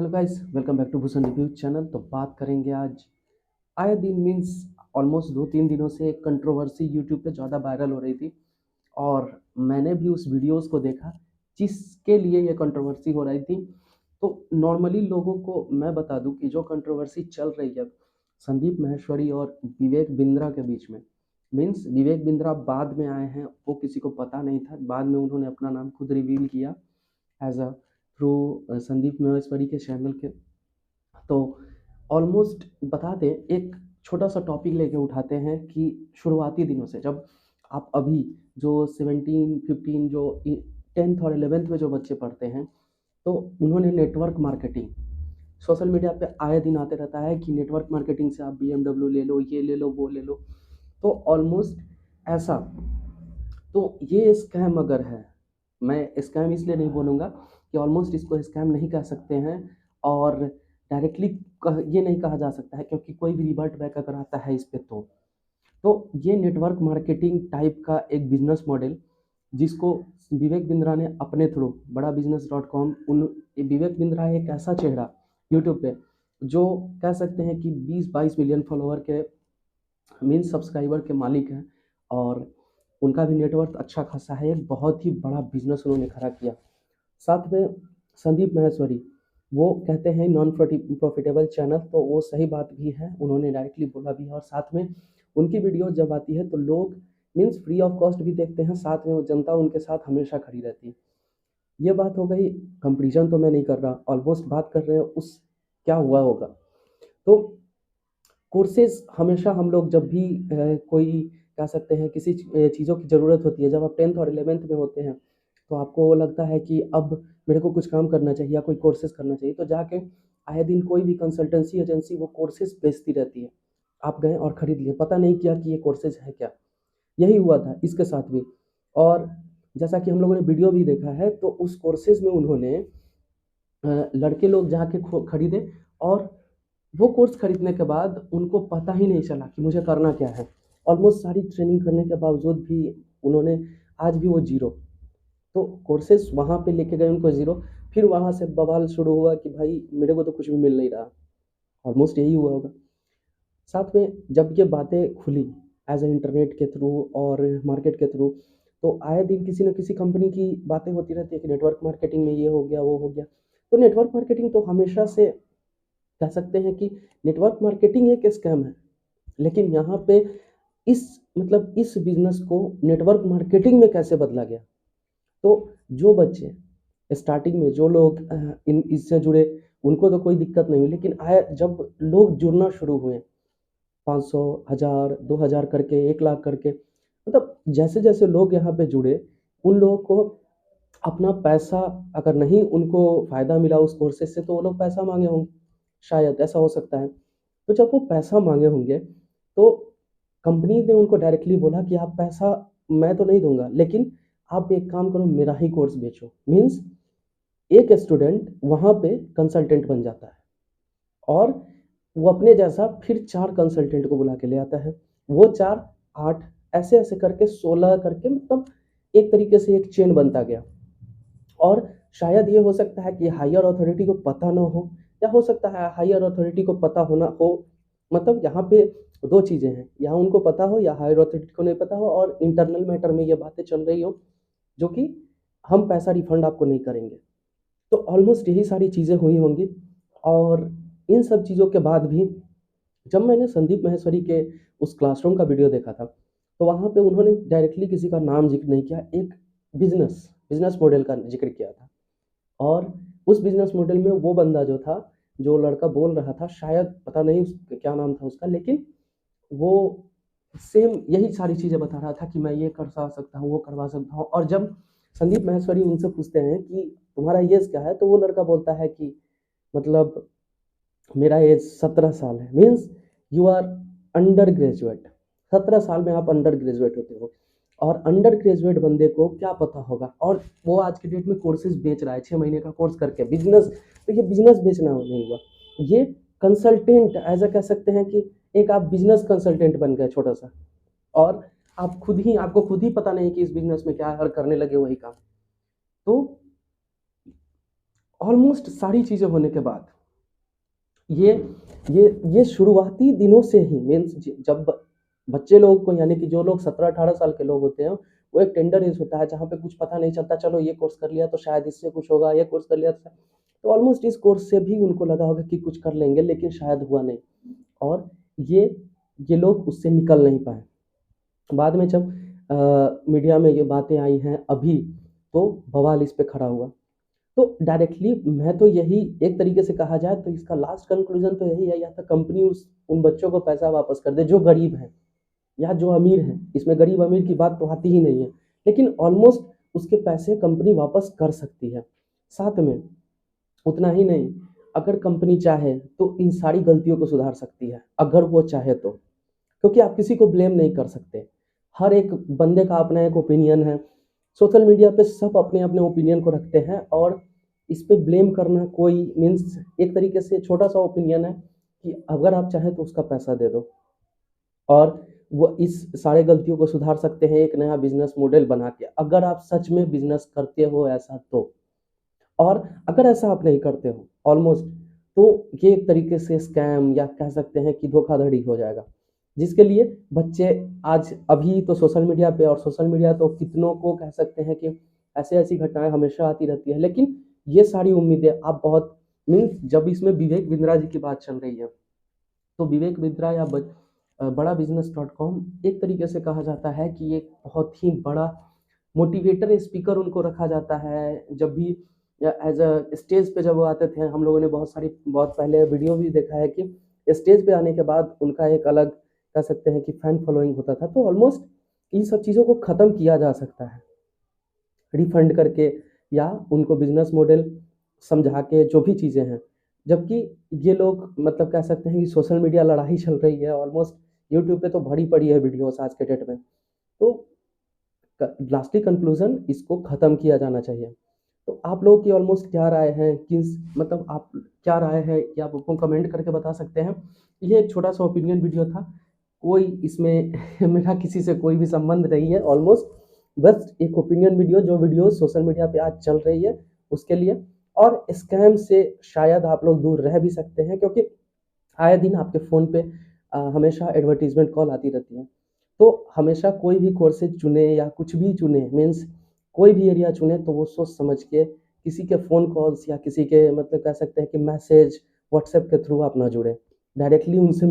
Hello guys, welcome back to Bhushan review channel. तो बात करेंगे आज आए दिन मीन्स ऑलमोस्ट 2-3 दिनों से एक कंट्रोवर्सी यूट्यूब पे ज़्यादा वायरल हो रही थी और मैंने भी उस वीडियोस को देखा जिसके लिए ये कंट्रोवर्सी हो रही थी। तो नॉर्मली लोगों को मैं बता दूं कि जो कंट्रोवर्सी चल रही है संदीप माहेश्वरी और विवेक बिंद्रा के बीच में, मीन्स विवेक बिंद्रा बाद में आए हैं, वो किसी को पता नहीं था। बाद में उन्होंने अपना नाम खुद रिवील किया as a through Sandeep Maheshwari के चैनल के। तो ऑलमोस्ट बता दें, एक छोटा सा टॉपिक लेके उठाते हैं कि शुरुआती दिनों से जब आप अभी जो 17-15 जो 10th और 11th में जो बच्चे पढ़ते हैं, तो उन्होंने नेटवर्क मार्केटिंग सोशल मीडिया पे आए दिन आते रहता है कि नेटवर्क मार्केटिंग से आप BMW ले लो, ये ले लो, वो ले लो। तो ऑलमोस्ट ऐसा, तो ये स्कैम अगर है, मैं स्कैम इसलिए नहीं बोलूँगा कि ऑलमोस्ट इसको स्कैम नहीं कह सकते हैं और डायरेक्टली ये नहीं कहा जा सकता है, क्योंकि कोई भी रिवर्ट बैक अगर आता है इस पे तो ये नेटवर्क मार्केटिंग टाइप का एक बिजनेस मॉडल जिसको विवेक बिंद्रा ने अपने थ्रू बड़ा बिजनेस .com, उन विवेक बिंद्रा एक ऐसा चेहरा यूट्यूब पे जो कह सकते हैं कि 20-22 मिलियन फॉलोअर के मीन सब्सक्राइबर के मालिक हैं और उनका भी नेटवर्थ अच्छा खासा है। एक बहुत ही बड़ा बिजनेस उन्होंने खड़ा किया। साथ में संदीप माहेश्वरी वो कहते हैं नॉन प्रॉफिटेबल चैनल, तो वो सही बात भी है, उन्होंने डायरेक्टली बोला भी है। और साथ में उनकी वीडियो जब आती है तो लोग मीन्स फ्री ऑफ कॉस्ट भी देखते हैं, साथ में वो जनता उनके साथ हमेशा खड़ी रहती है। ये बात हो गई। कंपेरिजन तो मैं नहीं कर रहा, ऑलमोस्ट बात कर रहे हैं उस क्या हुआ होगा। तो कोर्सेज हमेशा हम लोग जब भी कोई कह सकते हैं किसी चीज़ों की ज़रूरत होती है, जब आप 10th और 11th में होते हैं तो आपको लगता है कि अब मेरे को कुछ काम करना चाहिए या कोई कोर्सेज करना चाहिए, तो जाके आए दिन कोई भी कंसल्टेंसी एजेंसी वो कोर्सेज बेचती रहती है। आप गए और ख़रीद लिए, पता नहीं किया कि ये कोर्सेज है क्या। यही हुआ था इसके साथ भी। और जैसा कि हम लोगों ने वीडियो भी देखा है, तो उस कोर्सेज में उन्होंने लड़के लोग जाके खरीदे और वो कोर्स खरीदने के बाद उनको पता ही नहीं चला कि मुझे करना क्या है। ऑलमोस्ट सारी ट्रेनिंग करने के बावजूद भी उन्होंने आज भी वो जीरो। तो कोर्सेज वहाँ पे लेके गए उनको जीरो। फिर वहाँ से बवाल शुरू हुआ कि भाई मेरे को तो कुछ भी मिल नहीं रहा। ऑलमोस्ट यही हुआ होगा। साथ में जब ये बातें खुली एज ए इंटरनेट के थ्रू और मार्केट के थ्रू, तो आए दिन किसी न किसी कंपनी की बातें होती रहती है कि नेटवर्क मार्केटिंग में ये हो गया, वो हो गया। तो नेटवर्क मार्केटिंग तो हमेशा से कह सकते हैं कि नेटवर्क मार्केटिंग एक स्कैम है, लेकिन यहाँ पे इस इस बिजनेस को नेटवर्क मार्केटिंग में कैसे बदला गया। तो जो बच्चे स्टार्टिंग में जो लोग इन इससे जुड़े उनको तो कोई दिक्कत नहीं हुई, लेकिन आए जब लोग जुड़ना शुरू हुए 500, 1000, 2000 करके, 1 लाख करके, जैसे जैसे लोग यहाँ पे जुड़े, उन लोगों को अपना पैसा, अगर नहीं उनको फ़ायदा मिला उस कोर्सेज से तो वो लोग पैसा मांगे होंगे, शायद ऐसा हो सकता है। तो जब वो पैसा मांगे होंगे तो कंपनी ने उनको डायरेक्टली बोला कि आप पैसा मैं तो नहीं दूंगा, लेकिन आप एक काम करो, मेरा ही कोर्स बेचो। मीन्स एक स्टूडेंट वहाँ पे कंसल्टेंट बन जाता है और वो अपने जैसा फिर 4 कंसल्टेंट को बुला के ले आता है। वो 4, 8 ऐसे ऐसे करके 16 करके, एक तरीके से एक चेन बनता गया। और शायद ये हो सकता है कि हायर अथॉरिटी को पता ना हो, या हो सकता है हायर अथॉरिटी को पता होना हो। यहाँ पे 2 चीज़ें हैं, या उनको पता हो या हायर अथॉरिटी को नहीं पता हो और इंटरनल मैटर में ये बातें चल रही हो जो कि हम पैसा रिफंड आपको नहीं करेंगे। तो ऑलमोस्ट यही सारी चीज़ें हुई होंगी। और इन सब चीज़ों के बाद भी जब मैंने संदीप माहेश्वरी के उस क्लासरूम का वीडियो देखा था, तो वहाँ पे उन्होंने डायरेक्टली किसी का नाम ज़िक्र नहीं किया, एक बिज़नेस मॉडल का ज़िक्र किया था। और उस बिज़नेस मॉडल में वो बंदा जो था, जो लड़का बोल रहा था, शायद पता नहीं क्या नाम था उसका, लेकिन वो सेम यही सारी चीज़ें बता रहा था कि मैं ये करवा सकता हूँ, वो करवा सकता हूँ। और जब संदीप माहेश्वरी उनसे पूछते हैं कि तुम्हारा एज क्या है, तो वो लड़का बोलता है कि मतलब मेरा एज 17 साल है। Means you are undergraduate, 17 साल में आप अंडर ग्रेजुएट होते हो। और अंडर ग्रेजुएट बंदे को क्या पता होगा, और वो आज के डेट में कोर्सेज बेच रहा है 6 महीने का कोर्स करके बिजनेस। तो ये बिजनेस बेचना नहीं हुआ, ये कंसल्टेंट ऐसा कह सकते हैं कि एक आप बिजनेस कंसल्टेंट बन गए छोटा सा। और आपको खुद ही पता नहीं कि इस बिजनेस में क्या है और करने लगे वही काम। तो ऑलमोस्ट सारी चीज़ें होने के बाद ये ये शुरुआती दिनों से ही मीन्स जब बच्चे लोगों को यानी कि जो लोग 17-18 साल के लोग होते हैं, वो एक टेंडर एज होता है जहाँ पे कुछ पता नहीं चलता, चलो ये कोर्स कर लिया तो शायद इससे कुछ होगा, ये कोर्स कर लिया तो ऑलमोस्ट इस कोर्स से भी उनको लगा होगा कि कुछ कर लेंगे, लेकिन शायद हुआ नहीं और ये ये लोग उससे निकल नहीं पाए। बाद में जब मीडिया में ये बातें आई हैं अभी, तो बवाल इस पे खड़ा हुआ। तो डायरेक्टली मैं तो यही एक तरीके से कहा जाए तो इसका लास्ट कंक्लूजन तो यही है, या तो कंपनी उस उन बच्चों को पैसा वापस कर दे जो गरीब हैं या जो अमीर हैं, इसमें गरीब अमीर की बात तो आती ही नहीं है, लेकिन ऑलमोस्ट उसके पैसे कंपनी वापस कर सकती है। साथ में उतना ही नहीं, अगर कंपनी चाहे तो इन सारी गलतियों को सुधार सकती है, अगर वो चाहे तो, क्योंकि आप किसी को ब्लेम नहीं कर सकते। हर एक बंदे का अपना एक ओपिनियन है। सोशल मीडिया पे सब अपने-अपने ओपिनियन को रखते हैं और इस पे ब्लेम करना कोई मीन्स एक तरीके से छोटा-सा ओपिनियन है कि अगर आप चाहें तो उसका पैसा दे दो और वो इस सारे गलतियों को सुधार सकते हैं एक नया बिज़नेस मॉडल बना के, अगर आप सच में बिज़नेस करते हो ऐसा तो। और अगर ऐसा आप नहीं करते हो ऑलमोस्ट, तो ये एक तरीके से स्कैम या कह सकते हैं कि धोखाधड़ी हो जाएगा। जिसके लिए बच्चे आज अभी तो सोशल मीडिया पे और सोशल मीडिया तो कितनों को कह सकते हैं कि ऐसी-ऐसी घटनाएँ हमेशा आती रहती है। लेकिन ये सारी उम्मीदें आप बहुत मीन्स जब इसमें विवेक बिंद्रा जी की बात चल रही है, तो विवेक बिंद्रा या बड़ा बिज़नेस डॉट कॉम एक तरीके से कहा जाता है कि एक बहुत ही बड़ा मोटिवेटर स्पीकर उनको रखा जाता है। जब भी या एज़ स्टेज पे जब वो आते थे, हम लोगों ने बहुत पहले वीडियो भी देखा है कि स्टेज पे आने के बाद उनका एक अलग कह सकते हैं कि फैन फॉलोइंग होता था। तो ऑलमोस्ट इन सब चीज़ों को ख़त्म किया जा सकता है, रिफंड करके या उनको बिज़नेस मॉडल समझा के जो भी चीज़ें हैं। जबकि ये लोग मतलब कह सकते हैं कि सोशल मीडिया लड़ाई चल रही है ऑलमोस्ट, यूट्यूब पे तो भरी पड़ी है वीडियोज़ आज के डेट में। तो लास्टली कंक्लूज़न इसको ख़त्म किया जाना चाहिए। तो आप लोगों की ऑलमोस्ट क्या राय है? किस मतलब आप क्या राय है ये आप हमको कमेंट करके बता सकते हैं। ये एक छोटा-सा ओपिनियन वीडियो था। कोई इसमें मेरा किसी से कोई भी संबंध नहीं है ऑलमोस्ट, बस एक ओपिनियन वीडियो जो वीडियो सोशल मीडिया पे आज चल रही है उसके लिए, और स्कैम से शायद आप लोग दूर रह भी सकते हैं क्योंकि आए दिन आपके फ़ोन पे हमेशा एडवर्टाइज़मेंट कॉल आती रहती है। तो हमेशा कोई भी कोर्सेज़ चुनें या कुछ भी चुनें मीन्स कोई भी एरिया चुनें तो वो सोच समझ के किसी के फ़ोन कॉल्स या किसी के मतलब कह सकते हैं कि मैसेज व्हाट्सएप के थ्रू आप ना जुड़ें। डायरेक्टली उनसे